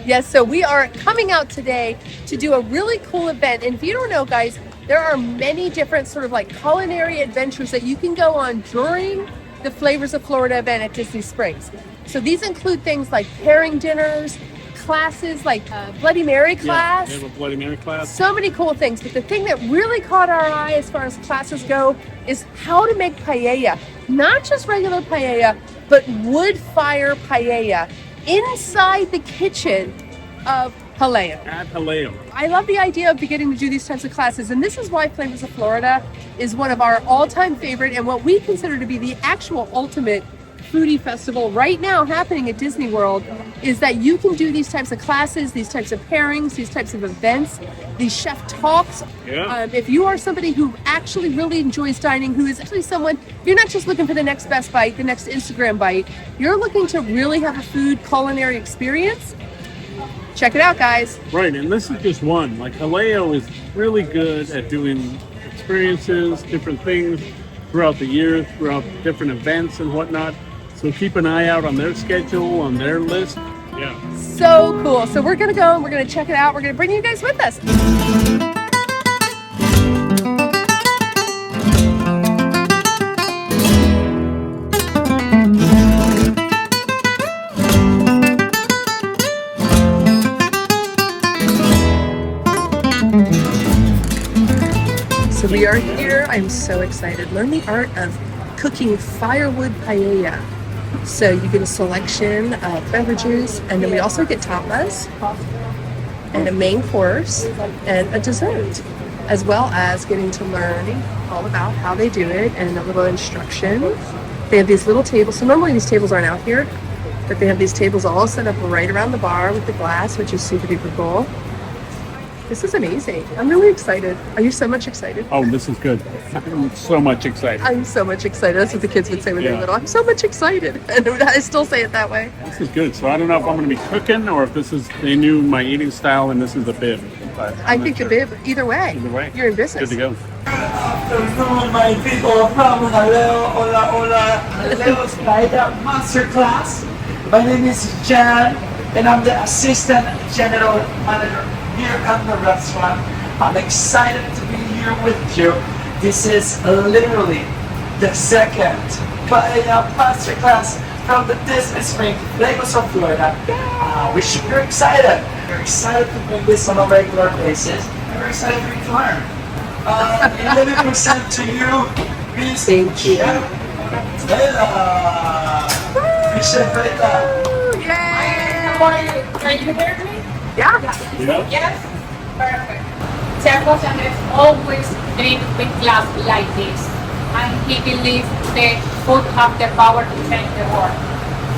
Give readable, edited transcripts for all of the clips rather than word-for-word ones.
Yes, so we are coming out today to do a really cool event. And if you don't know, guys, there are many different sort of like culinary adventures that you can go on during the Flavors of Florida event at Disney Springs. So these include things like pairing dinners, classes like Bloody Mary class. Yeah, we have a Bloody Mary class. So many cool things. But the thing that really caught our eye as far as classes go is how to make paella. Not just regular paella, but wood fire paella inside the kitchen of Jaleo. At Jaleo. I love the idea of beginning to do these types of classes, and this is why Flavors of Florida is one of our all-time favorite and what we consider to be the actual ultimate foodie festival right now happening at Disney World, is that you can do these types of classes, these types of pairings, these types of events, these chef talks. Yeah. If you are somebody who actually really enjoys dining, who is actually someone, you're not just looking for the next best bite, the next Instagram bite, you're looking to really have a food culinary experience, check it out, guys. Right, and this is just one. Like, Jaleo is really good at doing experiences, different things throughout the year, throughout different events and whatnot. So keep an eye out on their schedule, on their list. Yeah. So cool. So we're going to go and we're going to check it out. We're going to bring you guys with us. So we are here. I'm so excited. Learn the art of cooking firewood paella. So you get a selection of beverages, and then we also get tapas and a main course and a dessert, as well as getting to learn all about how they do it and a little instruction. They have these little tables. So normally these tables aren't out here, but they have these tables all set up right around the bar with the glass, which is super duper cool. This is amazing. I'm really excited. Are you so much excited? Oh, this is good. I'm so much excited. I'm so much excited. That's what the kids would say when they're little. I'm so much excited. And I still say it that way. This is good. So I don't know if I'm going to be cooking or if this is, they knew my eating style and this is a bib. But I think a bib, either way. Either way. You're in business. Good to go. Good afternoon, my people from Jaleo. Hola, hola. Jaleo's Paella Masterclass. My name is Jan, and I'm the Assistant General Manager here at the restaurant. I'm excited to be here with you. This is literally the second Paella Masterclass from the Disney Springs, Flavors of Florida. We're super excited. We're excited to bring this on a regular basis. And we're excited for you to learn. Let me present to you Miss Chef Bella. Miss Chef Bella. Yay! Can you hear me? Yeah. Yeah. Yes? Perfect. Chef José Andrés always dreamed with class like this, and he believes that food have the power to change the world.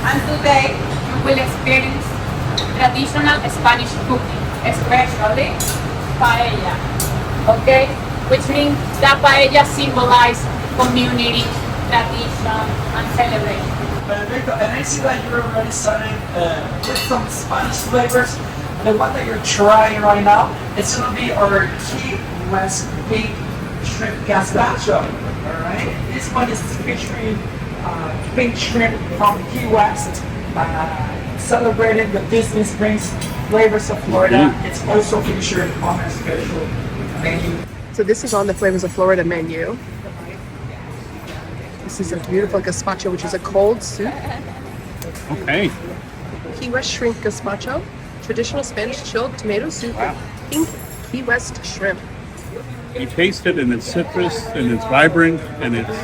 And today, you will experience traditional Spanish cooking, especially paella, okay? Which means that paella symbolizes community, tradition, and celebration. Perfecto. And I see that you're already starting with some Spanish flavors. The one that you're trying right now, it's going to be our Key West pink shrimp gazpacho. All right, this one is featuring pink shrimp from Key West, celebrating the Disney Springs Flavors of Florida. It's also featured on our special menu. So this is on the Flavors of Florida menu. This is a beautiful gazpacho, which is a cold soup. Okay. Key West shrimp gazpacho. Traditional Spanish chilled tomato soup with pink Key West shrimp. You taste it and it's citrus and it's vibrant and it's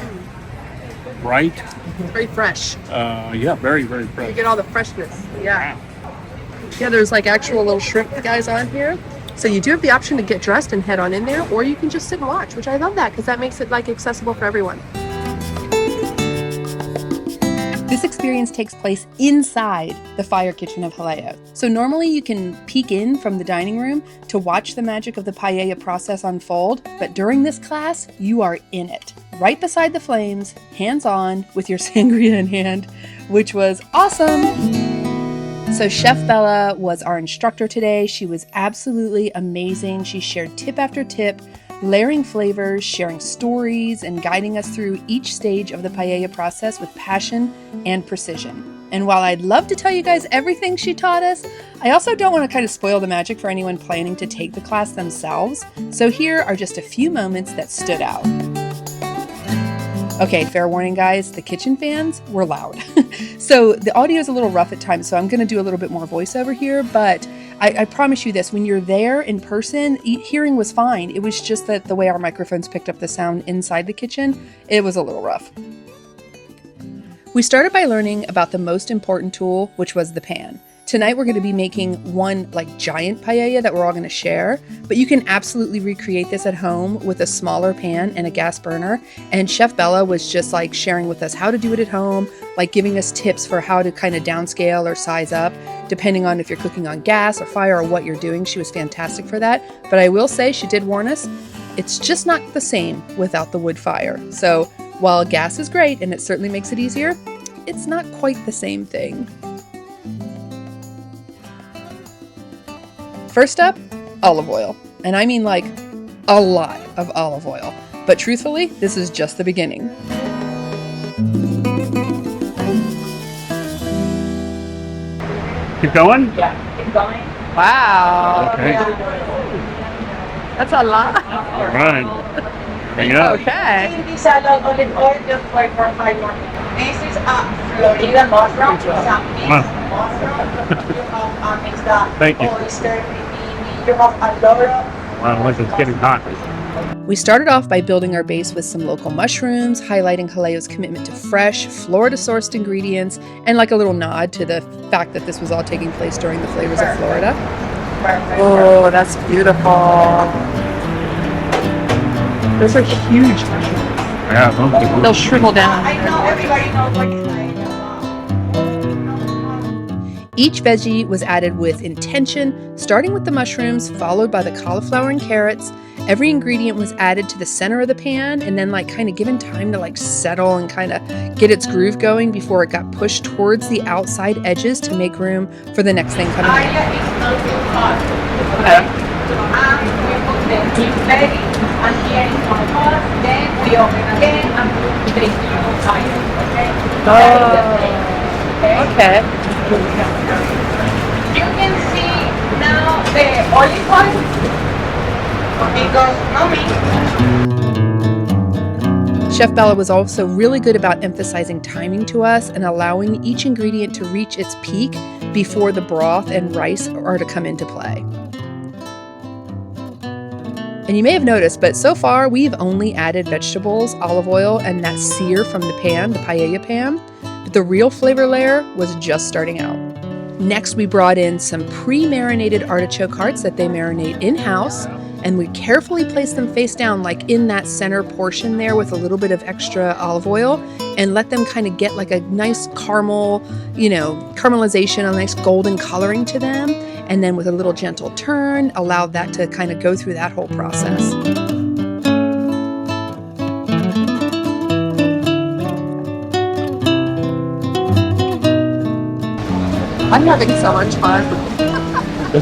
bright. It's very fresh. Yeah, very, very You fresh. get all the freshness. Yeah. Yeah, there's like actual little shrimp guys on here. So you do have the option to get dressed and head on in there, or you can just sit and watch, which I love that because that makes it like accessible for everyone. This experience takes place inside the fire kitchen of Jaleo. So normally you can peek in from the dining room to watch the magic of the paella process unfold, but during this class, you are in it, right beside the flames, hands-on, with your sangria in hand, which was awesome. So Chef Bella was our instructor today. She was absolutely amazing. She shared tip after tip, layering flavors, sharing stories, and guiding us through each stage of the paella process with passion and precision. And while I'd love to tell you guys everything she taught us, I also don't want to kind of spoil the magic for anyone planning to take the class themselves. So here are just a few moments that stood out. Okay, fair warning guys, the kitchen fans were loud. So the audio is a little rough at times, so I'm going to do a little bit more voiceover here, but I promise you this, when you're there in person, hearing was fine. It was just that the way our microphones picked up the sound inside the kitchen, it was a little rough. We started by learning about the most important tool, which was the pan. Tonight we're going to be making one giant paella that we're all going to share, but you can absolutely recreate this at home with a smaller pan and a gas burner. And Chef Bella was just sharing with us how to do it at home, giving us tips for how to kind of downscale or size up, depending on if you're cooking on gas or fire or what you're doing. She was fantastic for that. But I will say, she did warn us, it's just not the same without the wood fire. So while gas is great and it certainly makes it easier, it's not quite the same thing. First up, olive oil. And I mean a lot of olive oil. But truthfully, this is just the beginning. Keep going? Yeah, keep going. Wow. Okay. That's a lot. All right. Bring it up. Okay. This olive oil just for 5 more minutes. This is Florida mushroom, some mixed mushroom. You have mixed Thank you. oyster, maybe you have a lot of. Wow, look, it's getting hot. We started off by building our base with some local mushrooms, highlighting Jaleo's commitment to fresh, Florida-sourced ingredients, and a little nod to the fact that this was all taking place during the Flavors of Florida. Perfect. Oh, that's beautiful. Those are huge mushrooms. Yeah, those are good. They'll shrivel down. I know everybody knows what it's like. Each veggie was added with intention, starting with the mushrooms, followed by the cauliflower and carrots. Every ingredient was added to the center of the pan and then kind of given time to settle and kind of get its groove going before it got pushed towards the outside edges to make room for the next thing coming in. Paella is not too hot. Okay. We put the meat ready, and here it's not hot. Then we open again and put the new fire. Okay. Okay. You can see now the olive oil because no meat. Chef Bella was also really good about emphasizing timing to us and allowing each ingredient to reach its peak before the broth and rice are to come into play. And you may have noticed, but so far we've only added vegetables, olive oil, and that sear from the pan, the paella pan. But the real flavor layer was just starting out. Next, we brought in some pre-marinated artichoke hearts that they marinate in-house, and we carefully placed them face down in that center portion there with a little bit of extra olive oil and let them kind of get a nice caramel, caramelization, a nice golden coloring to them. And then with a little gentle turn, allowed that to kind of go through that whole process. I'm having so much fun.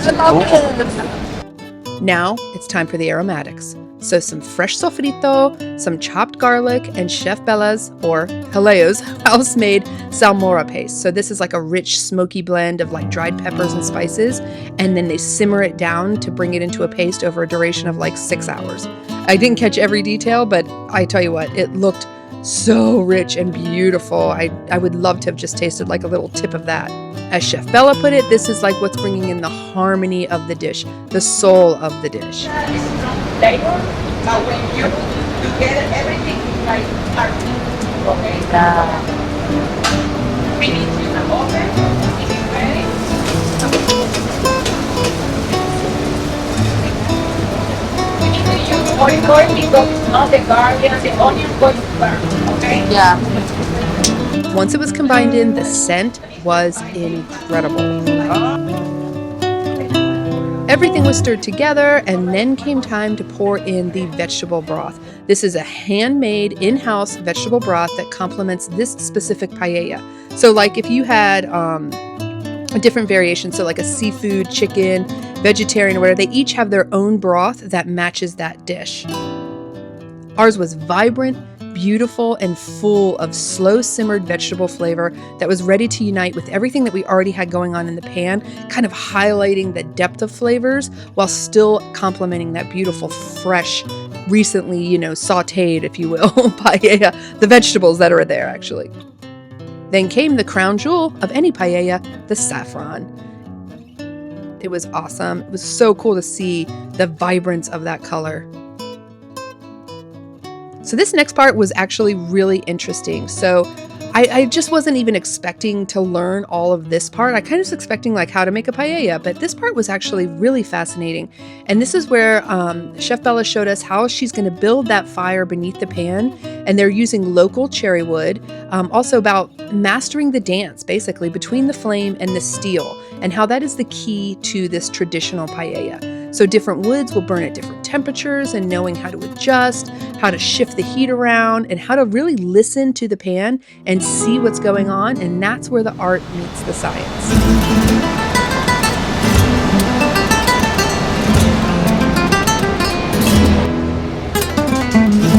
I love this. Now it's time for the aromatics. So some fresh sofrito, some chopped garlic, and Chef Bella's, or Jaleo's, house-made salmorra paste. So this is a rich, smoky blend of dried peppers and spices, and then they simmer it down to bring it into a paste over a duration of 6 hours. I didn't catch every detail, but I tell you what, it looked so rich and beautiful. I would love to have just tasted a little tip of that. As Chef Bella put it, this is what's bringing in the harmony of the dish, the soul of the dish. Flavor, but when you get everything artistic, okay? Finish in the oven, it is ready. We need to use olive oil because it's not the garlic and the onion going to burn, okay? Yeah. Once it was combined in, the scent was incredible. Everything was stirred together, and then came time to pour in the vegetable broth. This is a handmade in-house vegetable broth that complements this specific paella. So if you had a different variation, so a seafood, chicken, vegetarian, or whatever, they each have their own broth that matches that dish. Ours was vibrant, beautiful and full of slow simmered vegetable flavor that was ready to unite with everything that we already had going on in the pan, kind of highlighting the depth of flavors while still complementing that beautiful, fresh, recently, sauteed, if you will, paella, the vegetables that are there actually. Then came the crown jewel of any paella, the saffron. It was awesome. It was so cool to see the vibrance of that color. So this next part was actually really interesting. So I just wasn't even expecting to learn all of this part. I kind of was expecting like how to make a paella, but this part was actually really fascinating. And this is where Chef Bella showed us how she's going to build that fire beneath the pan. And they're using local cherry wood. Also about mastering the dance, basically, between the flame and the steel, and how that is the key to this traditional paella. So different woods will burn at different temperatures, and knowing how to adjust, how to shift the heat around, and how to really listen to the pan and see what's going on. And that's where the art meets the science.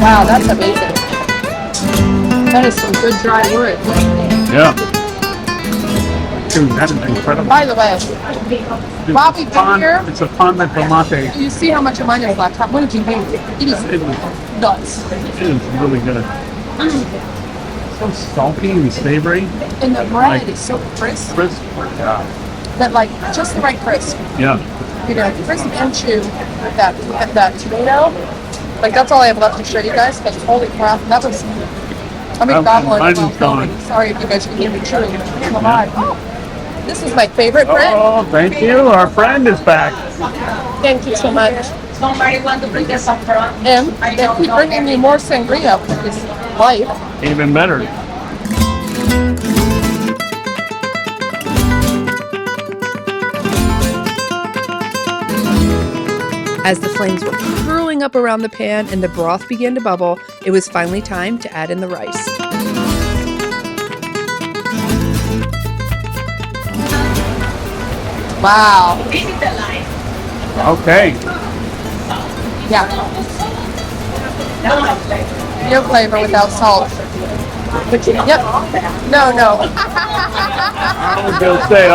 Wow, that's amazing. That is some good dry wood. Yeah. Dude, that's incredible. By the way, while we've been here, It's a pan de tomate. you see how much of mine is left. What did you make? It is It is nuts. really good. So salty and savory. And the bread is so crisp, Crisp. Yeah. that like just the right crisp. Yeah. Crisp and chew with that tomato. Like that's all I have left to show you guys. But holy crap, that was. I mean, gobbling mine while is gone. filming. Sorry if you guys can hear me chewing. I'm alive. Oh, this is my favorite bread. Oh, thank you. Our friend is back. Thank you so much. Somebody want to bring the saffron? And they keep bringing me more sangria for this life. Even better. As the flames were curling up around the pan and the broth began to bubble, it was finally time to add in the rice. Wow. This is the line. Okay. Yeah. No flavor. No flavor without salt. Yep. No. I was going to say,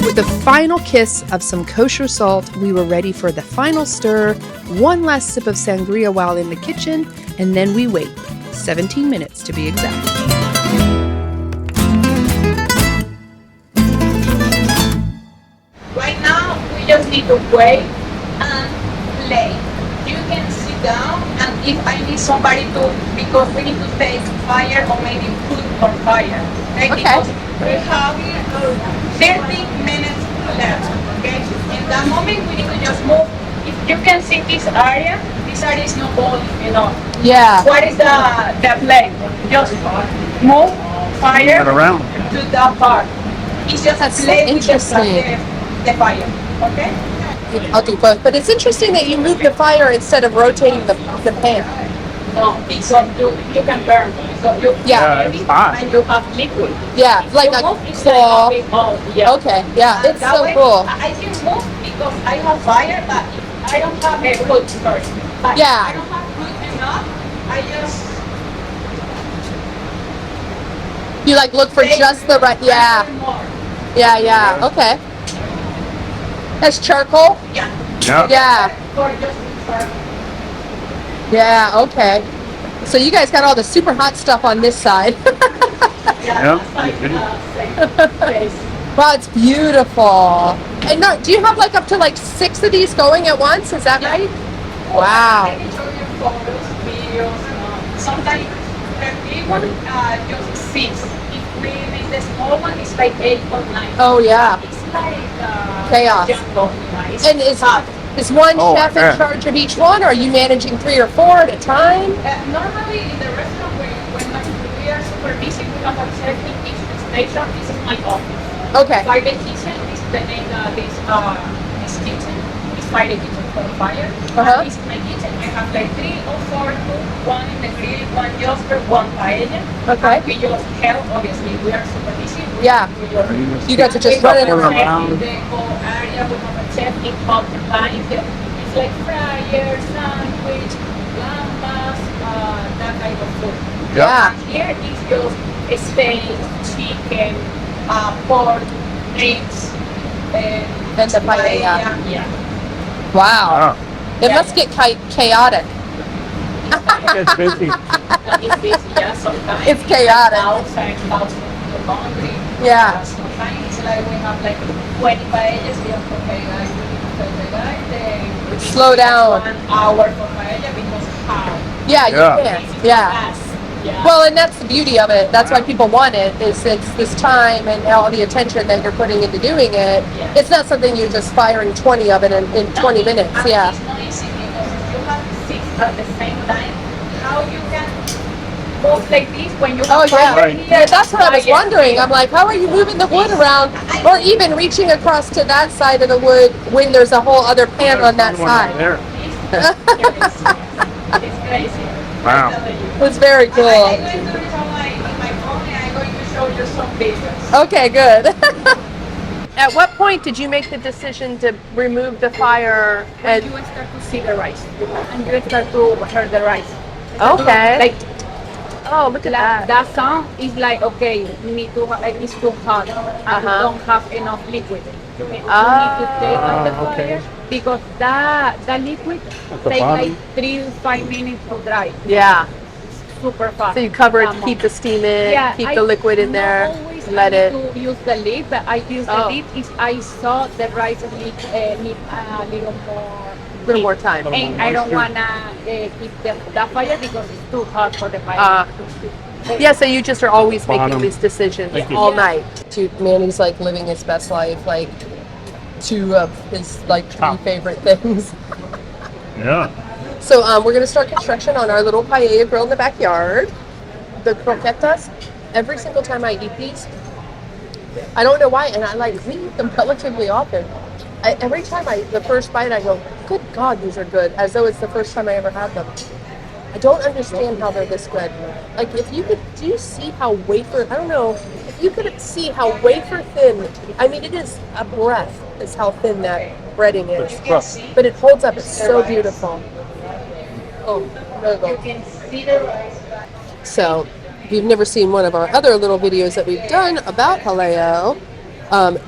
With the final kiss of some kosher salt, we were ready for the final stir, one last sip of sangria while in the kitchen, and then we wait. 17 minutes to be exact. Right now, we just need to wait and play. You can sit down, and if I need somebody to, because we need to take fire or maybe put on fire. Okay? Because we have 30 minutes left. Okay? In that moment, we need to just move. If you can see this area is not boiling enough. Yeah. What is the flame? Just move fire around. to that part. It's just That's so play with interesting. the fire. Okay? I'll do both. But it's interesting that you move the fire instead of rotating the pan. No, because you can burn. So you Yeah. It's hot. and you have liquid. Yeah, like a You move instead claw. of being on. Yeah. Okay, yeah, it's That so way, cool. I can move because I have fire, but I don't have a wood first. But Yeah. I don't have wood enough. I just You like look for just the right, yeah, more. yeah, okay. That's charcoal? Yeah. Yeah, Or just start. yeah, okay. So you guys got all the super hot stuff on this side. Yeah. Wow, it's beautiful. And no, do you have like up to like 6 of these going at once? Is that right? I Wow. can show you photos, videos. Sometimes the big one just 6. If we make the small one, it's like 8 or 9. Oh yeah. It's like Chaos. jungle, nice. And is one Oh, chef yeah. in charge of each one, or are you managing 3 or 4 at a time? Normally in the restaurant when we are super busy, we have a chef in each station. This is my office. Okay. By the kitchen, this is the name this kitchen. It's by the kitchen for fire. Uh-huh. This is my kitchen. I have like 3 or 4 cooks, one in the grill, one just for one paella. Okay. And we just help, obviously, we are super busy. Yeah. We just You guys are just we running have a around. chef in the whole area. We have a chef in multiplying them. It's like fryer, sandwich, gambas, that type of food. Yeah. Here is just steak, chicken, pork, ribs, And the paella. Yeah. Wow. It must get chaotic. It's busy. It's busy, yeah, sometimes. It's chaotic. Outside, you're hungry. Yeah. Sometimes it's like we have like 20 paellas, we have okay guys, we need to tell the guy, they Slow down. 1 hour for paella because how? Yeah, you Yeah. can. Yeah. Yeah. Well, and that's the beauty of it. That's why people want it. Is it's this time and all the attention that you're putting into doing it. Yeah. It's not something you're just firing 20 of it in 20 minutes. And Yeah. it's not easy because if you have 6 at the same time, how you can move like this when you Oh have yeah. Right. Yeah, that's what I was wondering. I'm like, how are you moving the wood around, or even reaching across to that side of the wood when there's a whole other pan on that There's one right side? there. It's crazy. Wow. It's very I'm cool. going to do it on my phone and I'm going to show you some videos. Okay, good. At what point did you make the decision to remove the fire? And And you start to see the rice and you start to hear the rice. okay. Like Oh, look at that. that sound is like, okay, you need to it's too hot and you don't have enough liquid. You need to take out the okay. fire because that liquid the takes bottom? like 3 to 5 minutes to dry. Yeah. Super fast. So you cover it, That keep the steam in, Yeah, keep I the liquid in there, always let it. to use the lid, but I use the lid if I saw the rice need a little more. Little more time. And I don't wanna keep the fire because it's too hot for the fire. Yeah, so you just are always making Bottom. these decisions Thank you. all night. Manny's like living his best life, like 2 of his like 3 Top. favorite things. Yeah. So we're gonna start construction on our little paella grill in the backyard. The croquetas, every single time I eat these, I don't know why, and I like we eat them relatively often. Every time the first bite, I go, good God, these are good, as though it's the first time I ever had them. I don't understand how they're this good. Like, if you could, do you see how wafer, I don't know, if you could see how wafer thin, I mean, it is a breath, is how thin that breading is. It's rough. But it holds up, it's so beautiful. Oh, there you go. can see the rice. So, if you've never seen one of our other little videos that we've done about Jaleo,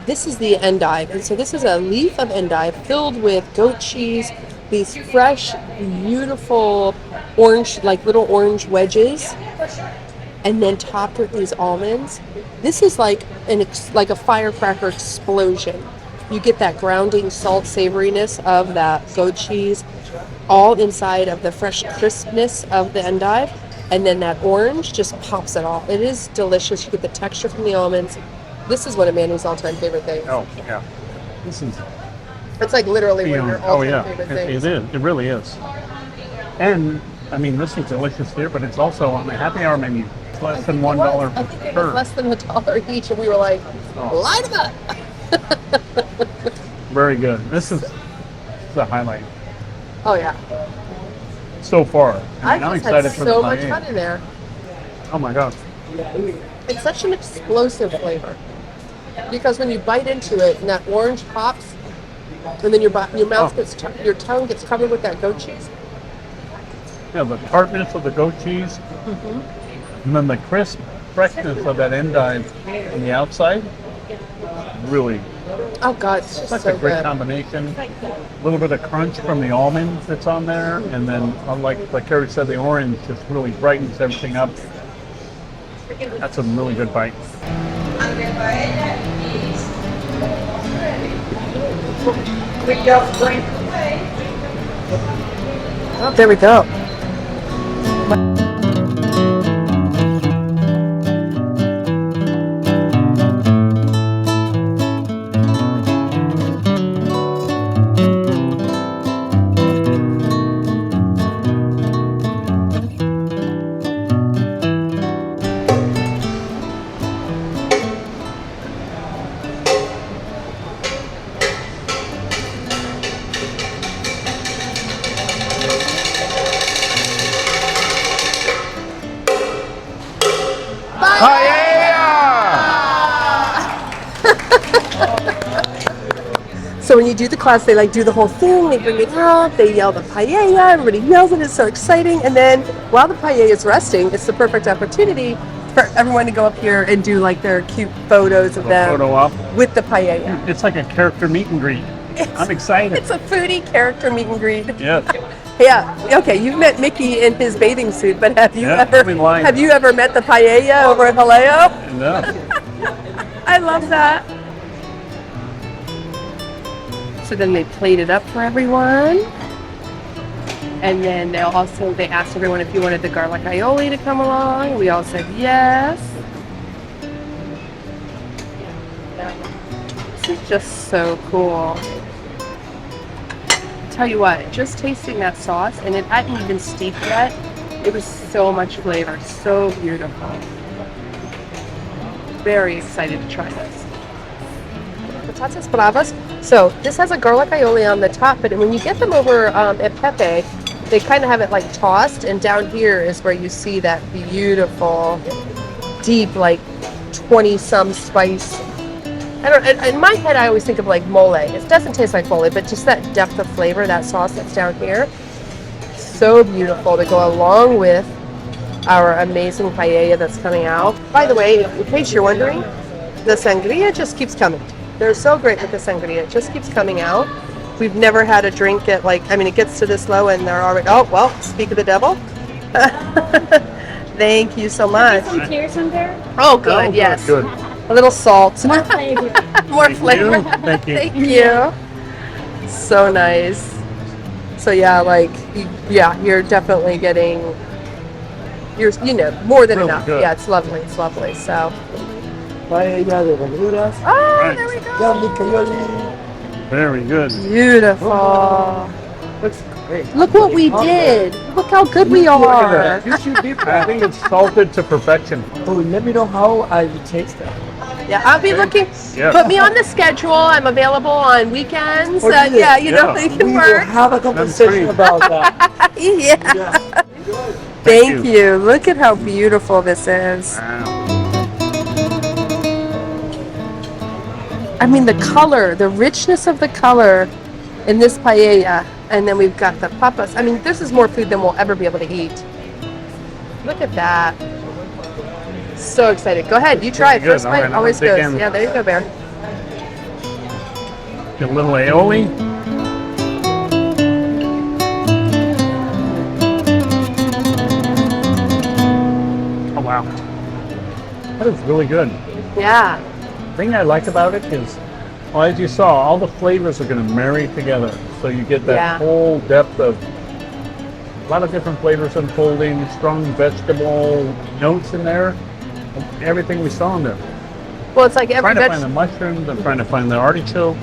this is the endive. And so this is a leaf of endive filled with goat cheese, these fresh, beautiful orange, like little orange wedges, and then topped with these almonds. This is like like a firecracker explosion. You get that grounding salt savoriness of that goat cheese, all inside of the fresh crispness of the endive, and then that orange just pops it off. It is delicious. You get the texture from the almonds. This is one of Manny's all-time favorite things. Oh, yeah. This is It's like literally one of your beyond. all-time Oh, yeah. favorite It things. is. It really is. And, I mean, this is delicious here, but it's also on the happy hour menu. It's less than $1 I think it per. was less than $1 each, and we were like, Oh. line them up. Very good. This is the highlight Oh yeah, so far. I I'm just excited had for so the much paella. fun in there. Oh my God. It's such an explosive flavor because when you bite into it and that orange pops, and then your mouth gets your tongue gets covered with that goat cheese. Yeah, the tartness of the goat cheese, and then the crisp freshness of that endive on the outside. Really, Oh God, it's just such so a great good. combination. A little bit of crunch from the almonds that's on there, and then, like Carrie said, the orange just really brightens everything up. That's a really good bite. And the paella is ready. We just going to wait. Oh, there we go. So when you do the class, they like do the whole thing. They bring it out. They yell the paella. Everybody yells it. It's so exciting. And then while the paella is resting, it's the perfect opportunity for everyone to go up here and do like their cute photos of them Photo op. with the paella. It's like a character meet and greet. I'm excited. It's a foodie character meet and greet. Yes. Yeah. Okay. You've met Mickey in his bathing suit, but have you Yeah, I'm in line. have you ever met the paella over at Jaleo? No. I love that. So then they plate it up for everyone. And then they asked everyone if you wanted the garlic aioli to come along. We all said yes. This is just so cool. Tell you what, just tasting that sauce, and it hadn't even steeped yet, it was so much flavor, so beautiful. Very excited to try this. Patatas bravas. So this has a garlic aioli on the top, but when you get them over at Pepe, they kind of have it like tossed, and down here is where you see that beautiful, deep, like 20-some spice. In my head, I always think of like mole. It doesn't taste like mole, but just that depth of flavor, that sauce that's down here, so beautiful to go along with our amazing paella that's coming out. By the way, in case you're wondering, the sangria just keeps coming. They're so great with the sangria. It just keeps coming out. We've never had a drink at it gets to this low and they're already, oh, well, speak of the devil. Thank you so much. Some tears in there? Oh, good, yes. Good. A little salt. More flavor. More Thank flavor. you. Thank you. Thank you. So nice. So yeah, you're definitely getting, more than Really enough. good. Yeah, it's lovely. It's lovely. So. Paella de verduras, Oh, Right. there we go. garlic aioli. Very good. Beautiful. Looks great. Look what we did. Look how good we Look are. at that. You should be. I think it's salted to perfection. Oh, let me know how I taste that. Yeah, I'll be looking. Yeah. Put me on the schedule. I'm available on weekends. Oh, really? Yeah, Yeah. they We can will work. have a great. conversation about that. Yeah. Yeah. Thank you. Look at how beautiful this is. Wow. I mean, the color, the richness of the color in this paella. And then we've got the papas. I mean, this is more food than we'll ever be able to eat. Look at that. So excited. Go ahead. You try it. Good. First All bite right, I'm always gonna dig goes. in. Yeah, there you go, Bear. Get a little aioli. Oh wow. That is really good. Yeah. The thing I like about it is, well, as you saw, all the flavors are going to marry together. So you get that Yeah. whole depth of a lot of different flavors unfolding, strong vegetable notes in there. Everything we saw in there. Well, it's like I'm every trying to find the mushrooms, I'm trying to find the artichoke,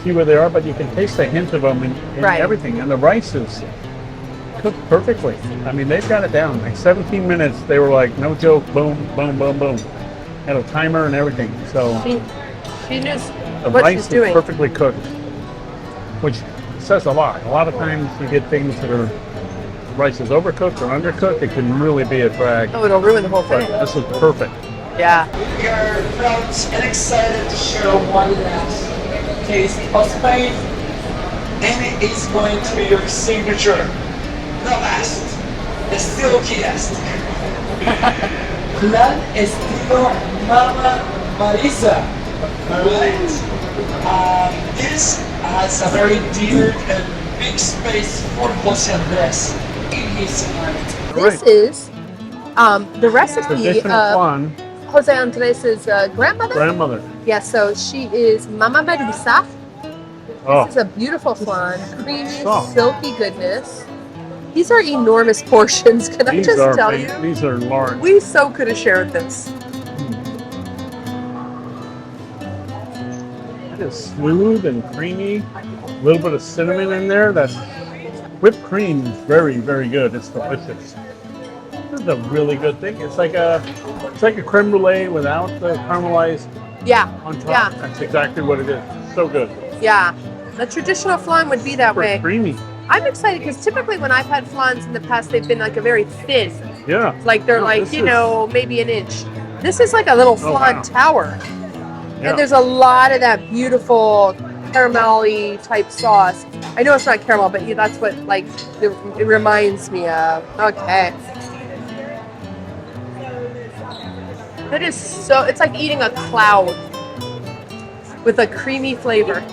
see where they are, but you can taste a hint of them in Right. everything. And the rice is cooked perfectly. I mean, they've got it down. Like 17 minutes, they were like, no joke, boom, boom, boom, boom. Had a timer and everything. So she knows the what rice she's is doing. perfectly cooked, which says a lot. A lot of times you get things that are rice is overcooked or undercooked. It can really be a drag. Oh, it'll ruin the whole But thing. this is perfect. Yeah. We are proud and excited to share one last taste of Spain, and it is going to be your signature. The last, the silkiest. Plan estilo Mama Marisa. Alright. This has a very dear and big space for José Andrés in his heart. This is the recipe Traditional of flan, José Andrés' grandmother. grandmother. Yeah, so she is Mama Marisa. Oh, This is a beautiful flan, creamy, Soft. silky goodness. These are enormous portions. Can I these just are tell big. you? These are large. We so could have shared this. It is smooth and creamy. A little bit of cinnamon in there. That whipped cream is very, very good. It's delicious. This is a really good thing. It's like a creme brulee without the caramelized Yeah, on top. yeah, That's exactly what it is. So good. yeah. The traditional flan would be that Super way. creamy. I'm excited because typically when I've had flans in the past, they've been like a very thin. Yeah. Like they're No, like, this you is- know, maybe an inch. This is like a little Oh, flan wow. tower. Yeah. And there's a lot of that beautiful caramel-y type sauce. I know it's not caramel, but that's what like it reminds me of. Okay. It is so, it's like eating a cloud with a creamy flavor.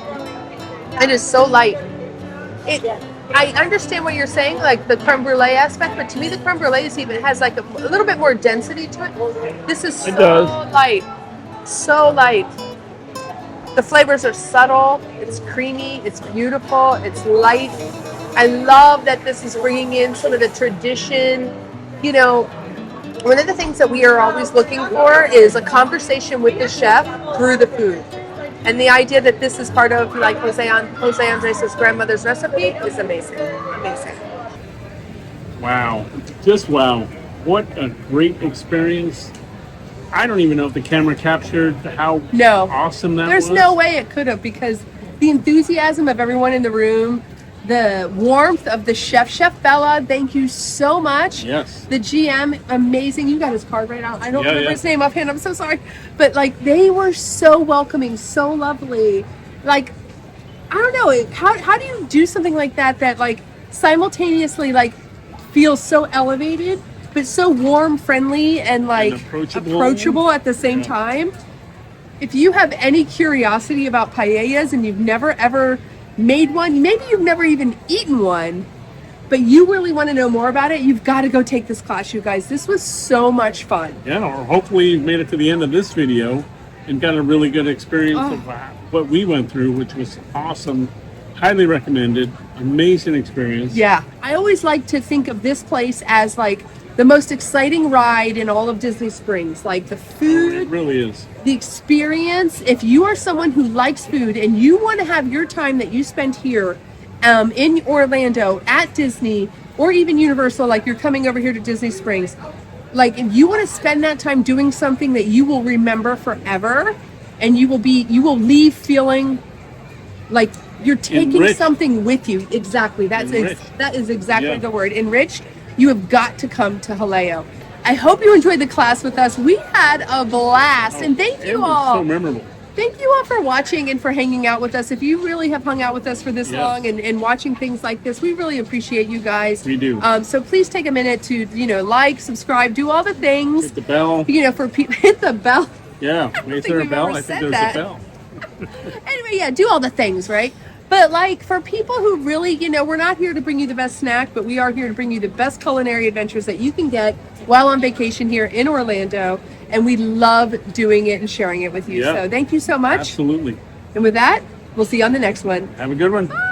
It is so light. I understand what you're saying, like the creme brulee aspect, but to me the creme brulee even has like a little bit more density to it. This is so light. So light. The flavors are subtle, it's creamy, it's beautiful, it's light. I love that this is bringing in some of the tradition. You know, one of the things that we are always looking for is a conversation with the chef through the food. And the idea that this is part of like José Andrés' grandmother's recipe is amazing. Amazing. Wow. Just wow. What a great experience. I don't even know if the camera captured how awesome that was. There's no way it could have, because the enthusiasm of everyone in the room, the warmth of the chef Bella, thank you so much. Yes. The GM, amazing. You got his card right out. I don't remember his name offhand. I'm so sorry. But like, they were so welcoming, so lovely. Like, I don't know. How do you do something like that like simultaneously like feels so elevated, but so warm, friendly, and like approachable at the same time? If you have any curiosity about paellas and you've never ever made one, maybe you've never even eaten one, but you really want to know more about it, you've got to go take this class, you guys. This was so much fun. Yeah, or hopefully you've made it to the end of this video and got a really good experience of what we went through, which was awesome. Highly recommended. Amazing experience. Yeah, I always like to think of this place as like the most exciting ride in all of Disney Springs. Like the food, it really is. The experience. If you are someone who likes food and you want to have your time that you spent here in Orlando at Disney or even Universal, like you're coming over here to Disney Springs, like if you want to spend that time doing something that you will remember forever, and you will leave feeling like you're taking enriched. Something with you. Exactly. That is exactly the word. Enriched. You have got to come to Jaleo. I hope you enjoyed the class with us. We had a blast, and thank you all. So memorable. Thank you all for watching and for hanging out with us. If you really have hung out with us for this long and watching things like this, we really appreciate you guys. We do. So please take a minute to, like, subscribe, do all the things. Hit the bell. For people, hit the bell. Yeah. Is there a bell? I think there's a bell. Anyway, do all the things, right? But like for people who really, we're not here to bring you the best snack, but we are here to bring you the best culinary adventures that you can get while on vacation here in Orlando. And we love doing it and sharing it with you. So thank you so much. Absolutely. And with that, we'll see you on the next one. Have a good one. Bye.